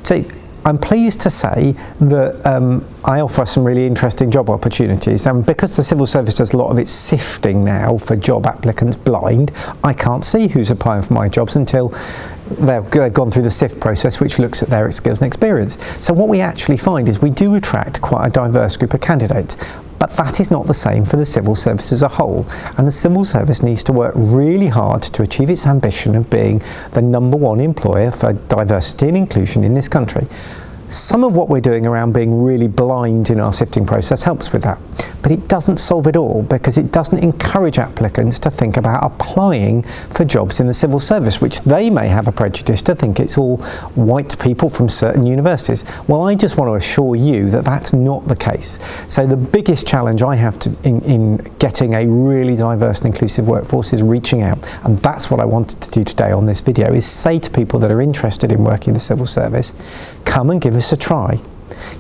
So I'm pleased to say that I offer some really interesting job opportunities, and because the civil service does a lot of its sifting now for job applicants blind, I can't see who's applying for my jobs until they've gone through the SIFT process, which looks at their skills and experience. So what we actually find is we do attract quite a diverse group of candidates, but that is not the same for the civil service as a whole, and the civil service needs to work really hard to achieve its ambition of being the #1 employer for diversity and inclusion in this country. Some of what we're doing around being really blind in our sifting process helps with that, but it doesn't solve it all, because it doesn't encourage applicants to think about applying for jobs in the civil service, which they may have a prejudice to think it's all white people from certain universities. Well, I just want to assure you that that's not the case. So the biggest challenge I have in getting a really diverse and inclusive workforce is reaching out, and that's what I wanted to do today on this video, is say to people that are interested in working in the civil service, come and give us a try.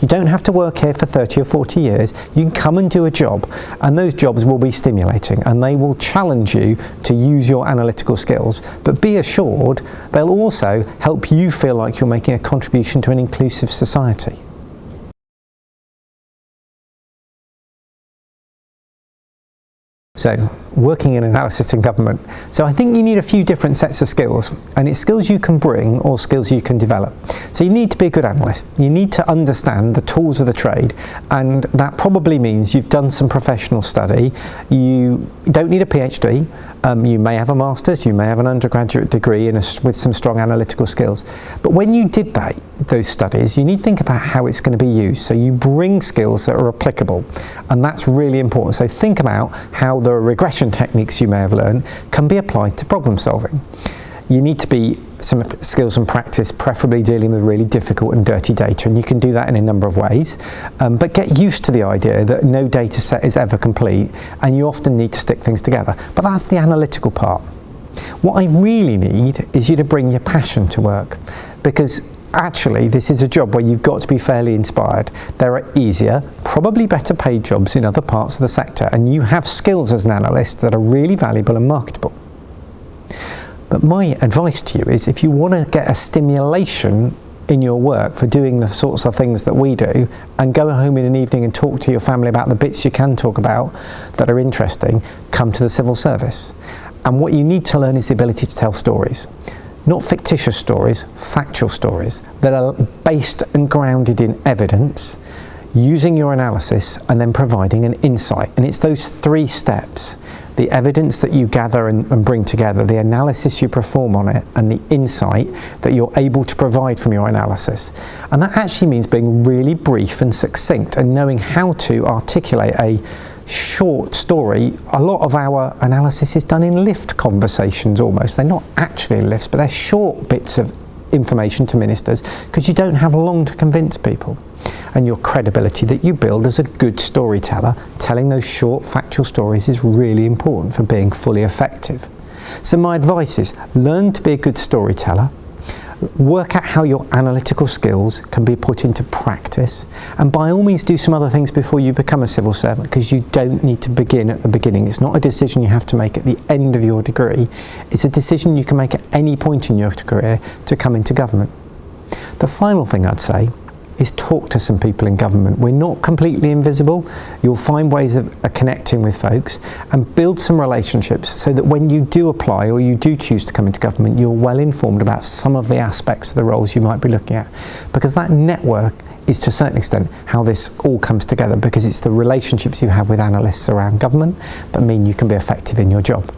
You don't have to work here for 30 or 40 years. You can come and do a job, and those jobs will be stimulating and they will challenge you to use your analytical skills, but be assured they'll also help you feel like you're making a contribution to an inclusive society. So, working in analysis in government. So I think you need a few different sets of skills, and it's skills you can bring or skills you can develop. So you need to be a good analyst. You need to understand the tools of the trade, and that probably means you've done some professional study. You don't need a PhD. You may have a master's, you may have an undergraduate degree with some strong analytical skills. But when you did those studies, you need to think about how it's going to be used. So you bring skills that are applicable, and that's really important. So think about how the regression techniques you may have learned can be applied to problem solving. You need to be some skills and practice, preferably dealing with really difficult and dirty data, and you can do that in a number of ways, but get used to the idea that no data set is ever complete and you often need to stick things together. But that's the analytical part. What I really need is you to bring your passion to work, because actually this is a job where you've got to be fairly inspired. There are easier, probably better paid jobs in other parts of the sector, and you have skills as an analyst that are really valuable and marketable. But my advice to you is, if you want to get a stimulation in your work for doing the sorts of things that we do, and go home in an evening and talk to your family about the bits you can talk about that are interesting, come to the civil service. And what you need to learn is the ability to tell stories. Not fictitious stories, factual stories that are based and grounded in evidence, using your analysis and then providing an insight. And it's those three steps: the evidence that you gather and bring together, the analysis you perform on it, and the insight that you're able to provide from your analysis. And that actually means being really brief and succinct and knowing how to articulate a short story. A lot of our analysis is done in lift conversations almost. They're not actually lifts, but they're short bits of information to ministers, because you don't have long to convince people. And your credibility that you build as a good storyteller, telling those short factual stories, is really important for being fully effective. So my advice is, learn to be a good storyteller, work out how your analytical skills can be put into practice, and by all means do some other things before you become a civil servant, because you don't need to begin at the beginning. It's not a decision you have to make at the end of your degree. It's a decision you can make at any point in your career to come into government. The final thing I'd say is talk to some people in government. We're not completely invisible. You'll find ways of connecting with folks, and build some relationships so that when you do apply or you do choose to come into government, you're well informed about some of the aspects of the roles you might be looking at, because that network is to a certain extent how this all comes together, because it's the relationships you have with analysts around government that mean you can be effective in your job.